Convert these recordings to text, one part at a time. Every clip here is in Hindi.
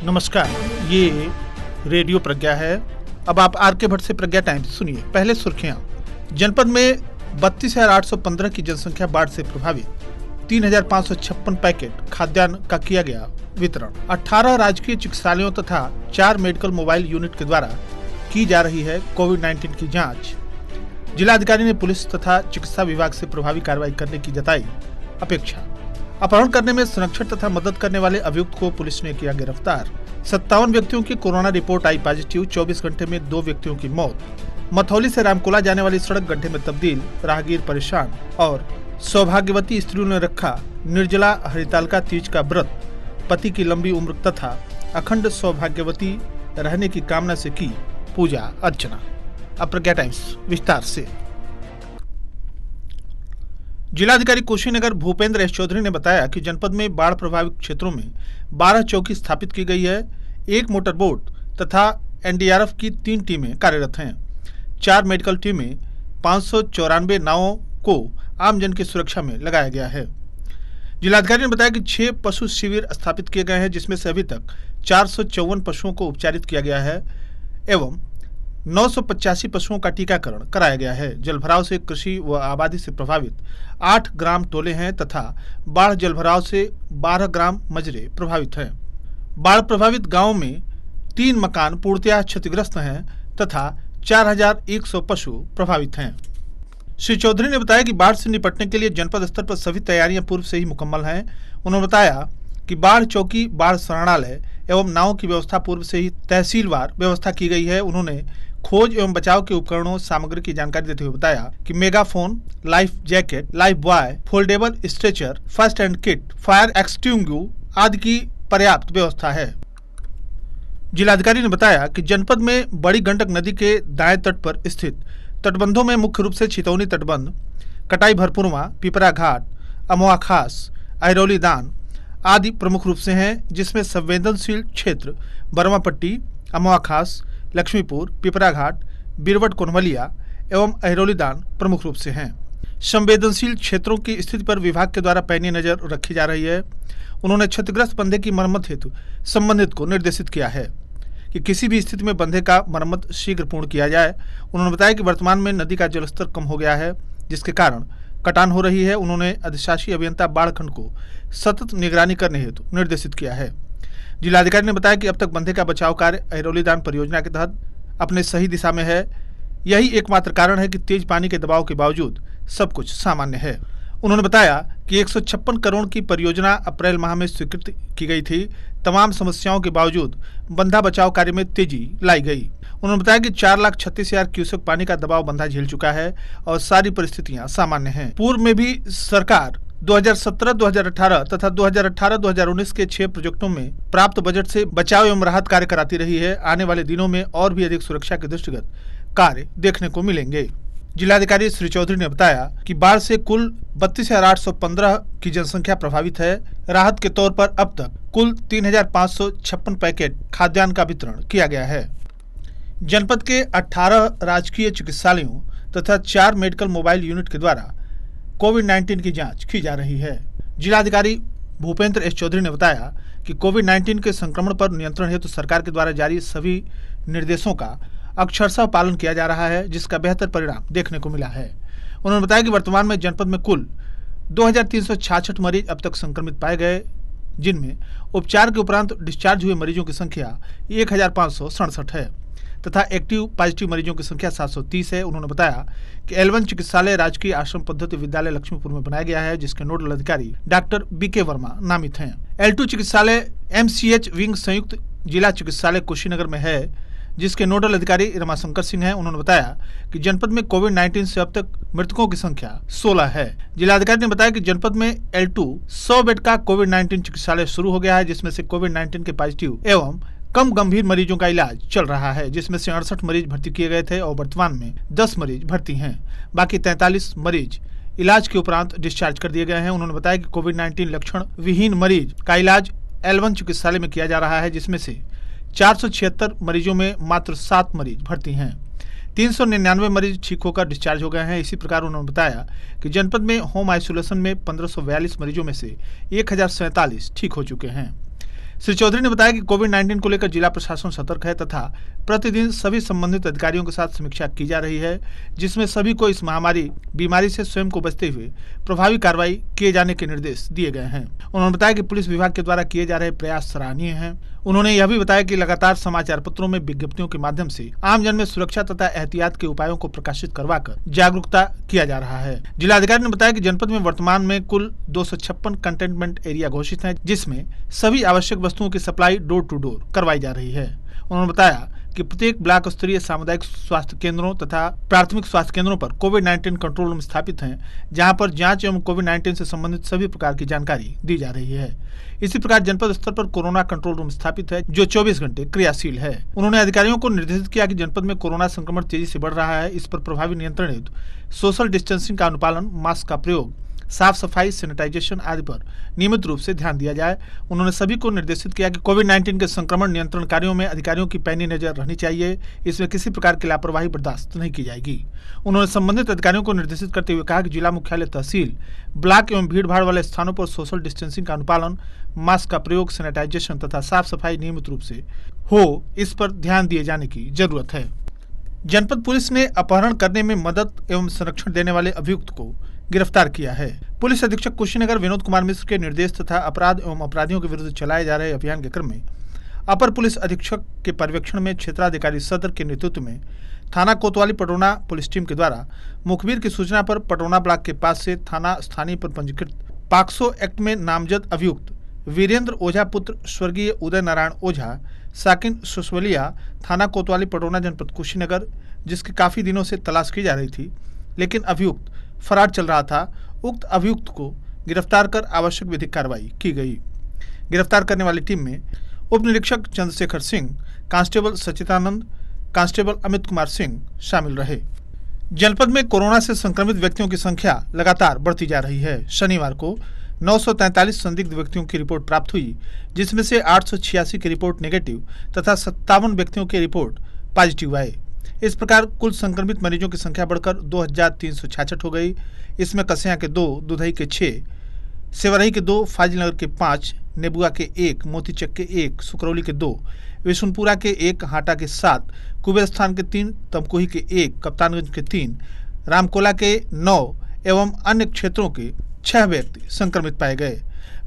नमस्कार, ये रेडियो प्रज्ञा है। अब आप आर के भट्ट से प्रज्ञा टाइम्स सुनिए। पहले सुर्खियां। जनपद में 32,815 की जनसंख्या बाढ़ से प्रभावित। 3,556 पैकेट खाद्यान्न का किया गया वितरण। 18 राजकीय चिकित्सालयों तथा 4 मेडिकल मोबाइल यूनिट के द्वारा की जा रही है कोविड-19 की जांच। जिलाधिकारी ने पुलिस तथा चिकित्सा विभाग से प्रभावी कार्रवाई करने की जताई अपेक्षा। अपहरण करने में संरक्षण तथा मदद करने वाले अभियुक्त को पुलिस ने किया गिरफ्तार। 57 व्यक्तियों की कोरोना रिपोर्ट आई पॉजिटिव। 24 घंटे में 2 व्यक्तियों की मौत। मथौली से रामकोला जाने वाली सड़क गड्ढे में तब्दील, राहगीर परेशान। और सौभाग्यवती स्त्रियों ने रखा निर्जला हरितालिका तीज का व्रत। पति की लंबी उम्र तथा अखंड सौभाग्यवती रहने की कामना से की पूजा अर्चना। अब प्रज्ञा टाइम्स विस्तार से। जिलाधिकारी कुशीनगर भूपेंद्र एस चौधरी ने बताया कि जनपद में बाढ़ प्रभावित क्षेत्रों में 12 चौकी स्थापित की गई है। 1 मोटर बोट तथा एनडीआरएफ की 3 टीमें कार्यरत हैं। 4 मेडिकल टीमें 594 नावों को आमजन की सुरक्षा में लगाया गया है। जिलाधिकारी ने बताया कि 6 पशु शिविर स्थापित किए गए हैं, जिसमें से अभी तक 454 पशुओं को उपचारित किया गया है एवं 985 पशुओं का टीकाकरण कराया गया है। जलभराव से कृषि व आबादी से प्रभावित 8 ग्राम टोले हैं तथा बाढ़ जलभराव से 12 ग्राम मजरे प्रभावित हैं। बाढ़ प्रभावित गांवों में 3 मकान पूर्णतः क्षतिग्रस्त हैं तथा 4,100 पशु प्रभावित हैं। श्री चौधरी ने बताया कि बाढ़ से निपटने के लिए जनपद स्तर पर सभी तैयारियां पूर्व से ही मुकम्मल हैं। उन्होंने बताया कि बाढ़ चौकी, बाढ़ शरणालय एवं नावों की व्यवस्था पूर्व से ही तहसीलवार व्यवस्था की गई है। उन्होंने खोज एवं बचाव के उपकरणों सामग्री की जानकारी देते हुए बताया कि megaphone, life jacket, life boy, foldable stretcher, first aid kit, fire extinguisher आदि की पर्याप्त व्यवस्था है। जिलाधिकारी ने बताया कि जनपद में बड़ी गंडक नदी के दाएं तट पर स्थित तटबंधों में मुख्य रूप से छितौनी तटबंध, कटाई भरपुरवा, पिपरा घाट, अमवा खास, अहिरौली दान आदि प्रमुख रूप से हैं, जिसमें संवेदनशील क्षेत्र बर्मापट्टी, अमवा खास, लक्ष्मीपुर, पिपरा घाट, बिरवट कोनवलिया एवं अहिरौली दान प्रमुख रूप से हैं। संवेदनशील क्षेत्रों की स्थिति पर विभाग के द्वारा पैनी नजर रखी जा रही है। उन्होंने क्षतिग्रस्त बंधे की मरम्मत हेतु संबंधित को निर्देशित किया है कि किसी भी स्थिति में बंधे का मरम्मत शीघ्र पूर्ण किया जाए। उन्होंने बताया कि वर्तमान में नदी का जलस्तर कम हो गया है, जिसके कारण कटान हो रही है। उन्होंने अधिशासी अभियंता बाढ़खंड को सतत निगरानी करने हेतु निर्देशित किया है। जिलाधिकारी ने बताया कि अब तक बंधे का बचाव कार्य अहिरौली दान परियोजना के तहत अपने सही दिशा में है। यही एकमात्र कारण है कि तेज पानी के दबाव के बावजूद सब कुछ सामान्य है। उन्होंने बताया कि 156 करोड़ की परियोजना अप्रैल माह में स्वीकृत की गई थी। तमाम समस्याओं के बावजूद बंधा बचाव कार्य में तेजी लाई गई। उन्होंने बताया कि 4,36,000 क्यूसेक पानी का दबाव बंधा झेल चुका है और सारी परिस्थितियां सामान्य हैं। पूर्व में भी सरकार 2017-2018 तथा 2018-2019 के 6 प्रोजेक्टों में प्राप्त बजट से बचाव एवं राहत कार्य कराती रही है। आने वाले दिनों में और भी अधिक सुरक्षा के दृष्टिगत कार्य देखने को मिलेंगे। जिलाधिकारी श्री चौधरी ने बताया कि बाढ़ से कुल 32,815 की जनसंख्या प्रभावित है। राहत के तौर पर अब तक कुल 3,556 पैकेट खाद्यान्न का वितरण किया गया है। जनपद के 18 राजकीय चिकित्सालयों तथा 4 मेडिकल मोबाइल यूनिट के द्वारा कोविड-19 की जांच की जा रही है। जिलाधिकारी भूपेंद्र एस चौधरी ने बताया कि कोविड-19 के संक्रमण पर नियंत्रण हेतु सरकार के द्वारा जारी सभी निर्देशों का अक्षरशः पालन किया जा रहा है, जिसका बेहतर परिणाम देखने को मिला है। उन्होंने बताया कि वर्तमान में जनपद में कुल 2,366 मरीज अब तक संक्रमित पाए गए, जिनमें उपचार के उपरांत डिस्चार्ज हुए मरीजों की संख्या 1,567 है तथा एक्टिव पॉजिटिव मरीजों की संख्या 730 है। उन्होंने बताया कि L1 चिकित्सालय राजकीय आश्रम पद्धति विद्यालय लक्ष्मीपुर में बनाया गया है, जिसके नोडल अधिकारी डॉक्टर BK वर्मा नामित हैं। L2 चिकित्सालय MCH विंग संयुक्त जिला चिकित्सालय कुशीनगर में है, जिसके नोडल अधिकारी रमाशंकर सिंह हैं। उन्होंने बताया कि जनपद में कोविड-19 से अब तक मृतकों की संख्या 16 है। जिलाधिकारी ने बताया कि जनपद में L2 100 बेड का कोविड-19 चिकित्सालय शुरू हो गया है, जिसमें से कोविड-19 के पॉजिटिव एवं कम गंभीर मरीजों का इलाज चल रहा है, जिसमें से 68 मरीज भर्ती किए गए थे और वर्तमान में 10 मरीज भर्ती हैं। बाकी 43 मरीज इलाज के उपरांत डिस्चार्ज कर दिए गए हैं। उन्होंने बताया कि कोविड-19 लक्षण विहीन मरीज का इलाज L1 चिकित्सालय में किया जा रहा है, जिसमें से 476 मरीजों में मात्र 7 मरीज भर्ती हैं। 399 मरीज ठीक होकर डिस्चार्ज हो गए हैं। इसी प्रकार उन्होंने बताया कि जनपद में होम आइसोलेशन में 1542 मरीजों में से 1,047 ठीक हो चुके हैं। श्री चौधरी ने बताया कि कोविड-19 को लेकर जिला प्रशासन सतर्क है तथा प्रतिदिन सभी संबंधित अधिकारियों के साथ समीक्षा की जा रही है, जिसमें सभी को इस बीमारी से स्वयं को बचते हुए प्रभावी कार्रवाई किए जाने के निर्देश दिए गए हैं। उन्होंने बताया कि पुलिस विभाग के द्वारा किए जा रहे प्रयास सराहनीय हैं। उन्होंने यह भी बताया कि लगातार समाचार पत्रों में विज्ञप्तियों के माध्यम से आमजन में सुरक्षा तथा एहतियात के उपायों को प्रकाशित करवाकर जागरूकता किया जा रहा है। जिलाधिकारी ने बताया कि जनपद में वर्तमान में कुल 256 कंटेनमेंट एरिया घोषित है, जिसमें सभी आवश्यक वस्तुओं की सप्लाई डोर टू डोर करवाई जा रही है। उन्होंने बताया कि प्रत्येक ब्लॉक स्तरीय सामुदायिक स्वास्थ्य केंद्रों तथा प्राथमिक स्वास्थ्य केंद्रों पर कोविड-19 कंट्रोल रूम स्थापित हैं, जहां पर जांच एवं कोविड-19 से संबंधित सभी प्रकार की जानकारी दी जा रही है। इसी प्रकार जनपद स्तर पर कोरोना कंट्रोल रूम स्थापित है, जो 24 घंटे क्रियाशील है। उन्होंने अधिकारियों को निर्देशित किया कि जनपद में कोरोना संक्रमण तेजी से बढ़ रहा है, इस पर प्रभावी नियंत्रण हेतु सोशल डिस्टेंसिंग का अनुपालन, मास्क का प्रयोग, साफ सफाई, सैनिटाइजेशन आदि पर नियमित रूप से ध्यान दिया जाए। उन्होंने सभी को निर्देशित किया कि कोविड-19 के संक्रमण नियंत्रण कार्यों में अधिकारियों की पैनी नजर रहनी चाहिए, इसमें किसी प्रकार की लापरवाही बर्दाश्त नहीं की जाएगी। उन्होंने संबंधित अधिकारियों को निर्देशित करते हुए कहा कि जिला मुख्यालय, तहसील, ब्लॉक एवं भीड़ भाड़ वाले स्थानों पर सोशल डिस्टेंसिंग का अनुपालन, मास्क का प्रयोग, सैनिटाइजेशन तथा साफ सफाई नियमित रूप से हो, इस पर ध्यान दिए जाने की जरूरत है। जनपद पुलिस ने अपहरण करने में मदद एवं संरक्षण देने वाले अभियुक्त को गिरफ्तार किया है। पुलिस अधीक्षक कुशीनगर विनोद कुमार मिश्र के निर्देश तथा अपराध एवं अपराधियों के विरुद्ध चलाए जा रहे अभियान के क्रम में अपर पुलिस अधीक्षक के पर्यवेक्षण में क्षेत्राधिकारी सदर के नेतृत्व में थाना कोतवाली पटौना पुलिस टीम के द्वारा मुखबिर की सूचना पर पटौना ब्लॉक के पास से थाना स्थानीय पर पंजीकृत पॉक्सो एक्ट में नामजद अभियुक्त वीरेंद्र ओझा पुत्र स्वर्गीय उदय नारायण ओझा साकिन सुसवलिया थाना कोतवाली पटौना जनपद कुशीनगर, जिसकी काफी दिनों से तलाश की जा रही थी, लेकिन अभियुक्त फरार चल रहा था। उक्त अभियुक्त को गिरफ्तार कर आवश्यक विधिक कार्रवाई की गई। गिरफ्तार करने वाली टीम में उप निरीक्षक चंद्रशेखर सिंह, कांस्टेबल सचितानंद, कांस्टेबल अमित कुमार सिंह शामिल रहे। जनपद में कोरोना से संक्रमित व्यक्तियों की संख्या लगातार बढ़ती जा रही है। शनिवार को 943 संदिग्ध व्यक्तियों की रिपोर्ट प्राप्त हुई, जिसमें से 886 की रिपोर्ट नेगेटिव तथा 57 व्यक्तियों की रिपोर्ट पॉजिटिव आए। इस प्रकार कुल संक्रमित मरीजों की संख्या बढ़कर 2366 हो गई। इसमें कसिया के 2, दुधई के 6, सेवरही के 2, फाजिलनगर के 5, नेबुआ के 1, मोतीचक के 1, सुकरौली के 2, विशुनपुरा के 1, हाटा के 7, कुबेरस्थान के 3, तमकुही के 1, कप्तानगंज के 3, रामकोला के 9 एवं अन्य क्षेत्रों के 6 व्यक्ति संक्रमित पाए गए।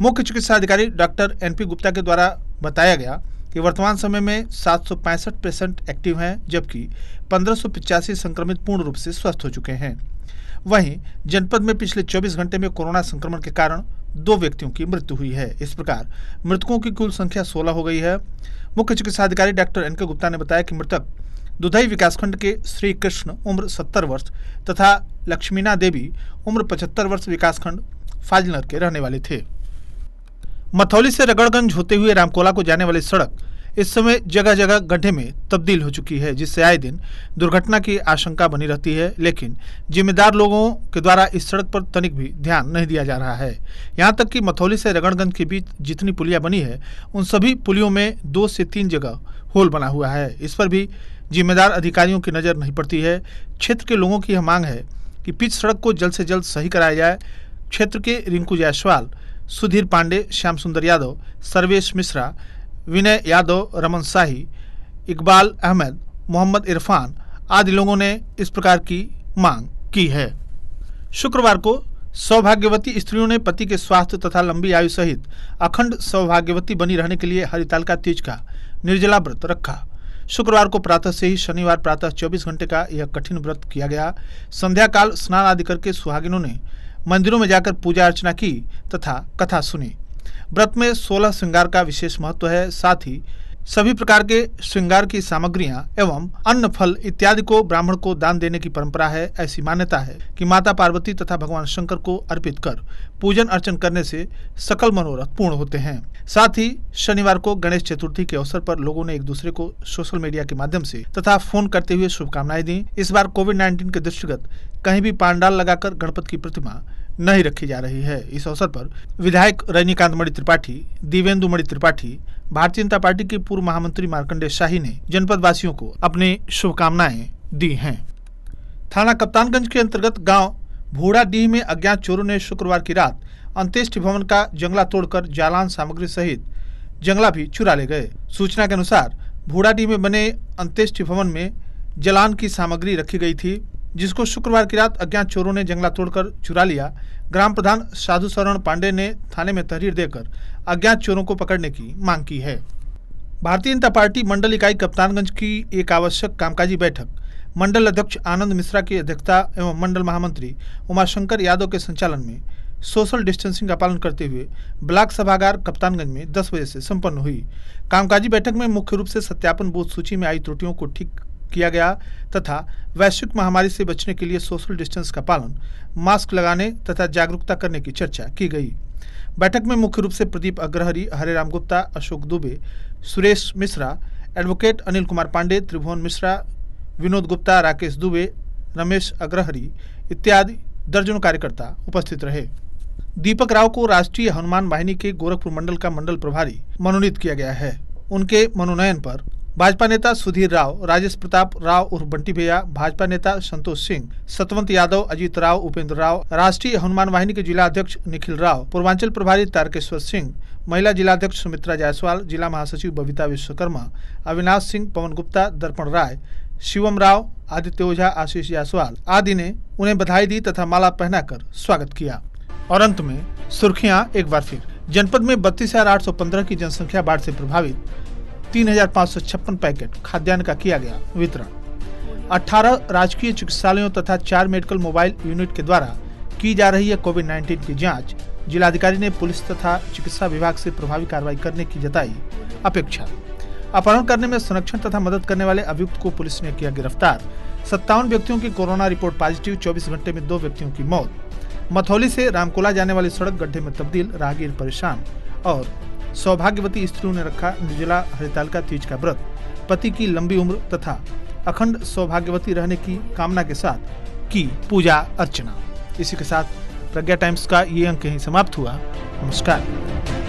मुख्य चिकित्सा अधिकारी डॉक्टर NP गुप्ता के द्वारा बताया गया कि वर्तमान समय में 765 पेशेंट एक्टिव हैं, जबकि 1585 संक्रमित पूर्ण रूप से स्वस्थ हो चुके हैं। वहीं जनपद में पिछले 24 घंटे में कोरोना संक्रमण के कारण 2 व्यक्तियों की मृत्यु हुई है। इस प्रकार मृतकों की कुल संख्या 16 हो गई है। मुख्य चिकित्सा अधिकारी डॉक्टर NK गुप्ता ने बताया कि मृतक दुधई विकासखंड के श्री कृष्ण उम्र 70 वर्ष तथा लक्ष्मीना देवी उम्र 75 वर्ष विकासखंड फाजिलनगर के रहने वाले थे। मथौली से रगड़गंज होते हुए रामकोला को जाने वाली सड़क इस समय जगह जगह गड्ढे में तब्दील हो चुकी है, जिससे आए दिन दुर्घटना की आशंका बनी रहती है, लेकिन जिम्मेदार लोगों के द्वारा इस सड़क पर तनिक भी ध्यान नहीं दिया जा रहा है। यहां तक कि मथौली से रगड़गंज के बीच जितनी पुलियां बनी है, उन सभी पुलियों में 2 से 3 जगह होल बना हुआ है। इस पर भी जिम्मेदार अधिकारियों की नज़र नहीं पड़ती है। क्षेत्र के लोगों की यह मांग है कि पिच सड़क को जल्द से जल्द सही कराया जाए। क्षेत्र के रिंकू जायसवाल, सुधीर पांडे, श्याम सुंदर यादव, सर्वेश मिश्रा, विनय यादव, रमन शाही, इकबाल अहमद, मोहम्मद इरफान आदि लोगों ने इस प्रकार की मांग की है। शुक्रवार को सौभाग्यवती स्त्रियों ने पति के स्वास्थ्य तथा लंबी आयु सहित अखंड सौभाग्यवती बनी रहने के लिए हरितालिका तीज का निर्जला व्रत रखा। शुक्रवार को प्रातः से ही शनिवार प्रातः 24 घंटे का यह कठिन व्रत किया गया। संध्या काल स्नान आदि करके सुहागिनों ने मंदिरों में जाकर पूजा अर्चना की तथा कथा सुनी। व्रत में 16 श्रृंगार का विशेष महत्व है। साथ ही सभी प्रकार के श्रृंगार की सामग्रियां एवं अन्न फल इत्यादि को ब्राह्मण को दान देने की परंपरा है। ऐसी मान्यता है कि माता पार्वती तथा भगवान शंकर को अर्पित कर पूजन अर्चन करने से सकल मनोरथ पूर्ण होते हैं। साथ ही शनिवार को गणेश चतुर्थी के अवसर पर लोगों ने एक दूसरे को सोशल मीडिया के माध्यम से तथा फोन करते हुए शुभकामनाएं दी। इस बार कोविड-19 के दृष्टिगत कहीं भी पांडाल लगाकर गणपति की प्रतिमा नहीं रखी जा रही है। इस अवसर पर विधायक रजनीकांत मणि त्रिपाठी, दिवेंदु मणि त्रिपाठी, भारतीय जनता पार्टी के पूर्व महामंत्री मार्कंडेय शाही ने जनपद वासियों को अपनी शुभकामनाएं दी हैं। थाना कप्तानगंज के अंतर्गत गांव भूड़ाडीह में अज्ञात चोरों ने शुक्रवार की रात अंत्येष्टि भवन का जंगला तोड़कर जालान सामग्री सहित जंगला भी चुरा ले गए। सूचना के अनुसार भूडाडीह में बने अंत्येष्टि भवन में जलान की सामग्री रखी गई थी, जिसको शुक्रवार की रात अज्ञात चोरों ने जंगला तोड़कर चुरा लिया। ग्राम प्रधान साधु शरण पांडे ने थाने में तहरीर देकर अज्ञात चोरों को पकड़ने की मांग की है। भारतीय जनता पार्टी मंडल इकाई कप्तानगंज की एक आवश्यक कामकाजी बैठक मंडल अध्यक्ष आनंद मिश्रा की अध्यक्षता एवं मंडल महामंत्री उमाशंकर यादव के संचालन में सोशल डिस्टेंसिंग का पालन करते हुए ब्लॉक सभागार कप्तानगंज में 10 बजे से संपन्न हुई। कामकाजी बैठक में मुख्य रूप से सत्यापन बूथ सूची में आई त्रुटियों को ठीक किया गया तथा वैश्विक महामारी से बचने के लिए सोशल डिस्टेंस का पालन, मास्क लगाने तथा जागरूकता करने की चर्चा की गई। बैठक में मुख्य रूप से प्रदीप अग्रहरी, हरेराम गुप्ता, अशोक दुबे, सुरेश मिश्रा, एडवोकेट अनिल कुमार पांडे, त्रिभुवन मिश्रा, विनोद गुप्ता, राकेश दुबे, रमेश अग्रहरी इत्यादि दर्जनों कार्यकर्ता उपस्थित रहे। दीपक राव को राष्ट्रीय हनुमान वाहिनी के गोरखपुर मंडल का मंडल प्रभारी मनोनीत किया गया है। उनके मनोनयन पर भाजपा नेता सुधीर राव, राजेश प्रताप राव उर्फ बंटी भैया, भाजपा नेता संतोष सिंह, सतवंत यादव, अजीत राव, उपेंद्र राव, राष्ट्रीय हनुमान वाहिनी के जिला अध्यक्ष निखिल राव, पूर्वांचल प्रभारी तारकेश्वर सिंह, महिला जिला अध्यक्ष सुमित्रा जायसवाल, जिला महासचिव बबीता विश्वकर्मा, अविनाश सिंह, पवन गुप्ता, दर्पण राय, शिवम राव, आदित्य ओझा, आशीष जायसवाल आदि ने उन्हें बधाई दी तथा माला पहनाकर स्वागत किया। और अंत में सुर्खियां एक बार फिर। जनपद में 32,815 की जनसंख्या बाढ़ से प्रभावित 3,556 पैकेट खाद्यान्न का किया गया वितरण। 18 राजकीय चिकित्सालयों तथा 4 मेडिकल मोबाइल यूनिट के द्वारा की जा रही है कोविड-19 की जांच। जिलाधिकारी ने पुलिस तथा चिकित्सा विभाग से प्रभावी कार्रवाई करने की जताई अपेक्षा। अपहरण करने में संरक्षण तथा मदद करने वाले अभियुक्त को पुलिस ने किया गिरफ्तार। 57 व्यक्तियों की कोरोना रिपोर्ट पॉजिटिव, 24 घंटे में 2 व्यक्तियों की मौत। मथौली से रामकोला जाने वाली सड़क गड्ढे में तब्दील, राहगीर परेशान। और सौभाग्यवती स्त्रियों ने रखा निर्जला हरितालिका तीज का व्रत। पति की लंबी उम्र तथा अखंड सौभाग्यवती रहने की कामना के साथ की पूजा अर्चना। इसी के साथ प्रज्ञा टाइम्स का ये अंक यहीं समाप्त हुआ। नमस्कार।